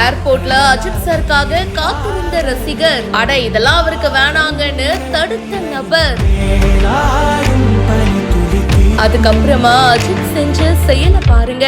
ஏர்போர்ட்ல அஜித் சாருக்காக காத்திருந்த ரசிகர் அட இதெல்லாம் அவருக்கு வேணாங்கன்னு தடுத்த நபர். அதுக்கப்புறமா அஜித் செஞ்ச செயலை பாருங்க.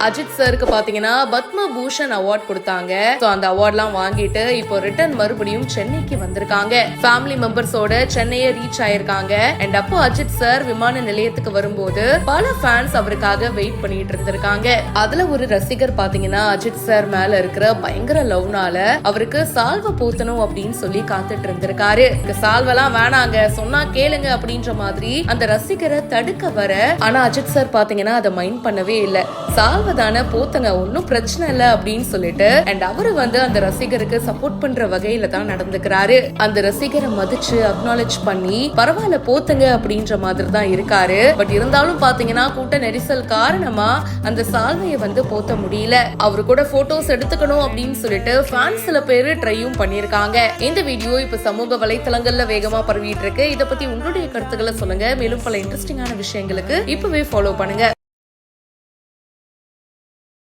அஜித் சாருக்கு பாத்தீங்கன்னா பத்ம பூஷன் அவார்ட் கொடுத்தாங்க. அந்த அவார்ட்லாம் வாங்கிட்டு இப்போ ரிட்டர்ன் மறுபடியும் சென்னைக்கு வந்திருக்காங்க. ஃபேமிலி மெம்பர்ஸோட சென்னையை ரீச் ஆயிருக்காங்க. அண்ட் அப்போ அஜித் சார் விமான நிலையத்துக்கு வரும்போது பல ஃபேன்ஸ் அவருக்காக வெயிட் பண்ணிட்டு இருந்திருக்காங்க. அதுல ஒரு ரசிகர் பாத்தீங்கன்னா அஜித் சார் மேல இருக்கிற பயங்கர லவ்னால அவருக்கு சால்வை போத்தணும் அப்படின்னு சொல்லி காத்துட்டு இருந்திருக்காரு. சால்வெல்லாம் வேணாங்க, சொன்னா கேளுங்க அப்படின்ற மாதிரி அந்த ரசிகரை தடுக்க வர, ஆனா அஜித் சார் பாத்தீங்கன்னா அதை மைண்ட் பண்ணவே இல்ல. சால்வை தான போத்தங்க, ஒன்னும் பிரச்சனை இல்ல அப்படின்னு சொல்லிட்டு அண்ட் அவரு அந்த ரசிகருக்கு சப்போர்ட் பண்ற வகையில தான் நடந்துக்கிறாரு. அந்த ரசிகரை மதிச்சு அக்னாலேஜ் பண்ணி பரவாயில்ல போத்துங்க அப்படின்ற மாதிரி தான் இருக்காரு. பட் இருந்தாலும் பாத்தீங்கன்னா கூட்ட நெரிசல் காரணமா அந்த சால்வையை போத்த முடியல. அவரு கூட போட்டோஸ் எடுத்துக்கணும் அப்படின்னு சொல்லிட்டு ஃபேன்ஸ் சில பேரு ட்ரையும் பண்ணிருக்காங்க. இந்த வீடியோ இப்ப சமூக வலைத்தளங்கள்ல வேகமா பரவிட்டு இருக்கு. இத பத்தி உங்களுடைய கருத்துக்களை சொல்லுங்க. மேலும் பல இன்ட்ரெஸ்டிங்கான விஷயங்களுக்கு இப்பவே ஃபாலோ பண்ணுங்க.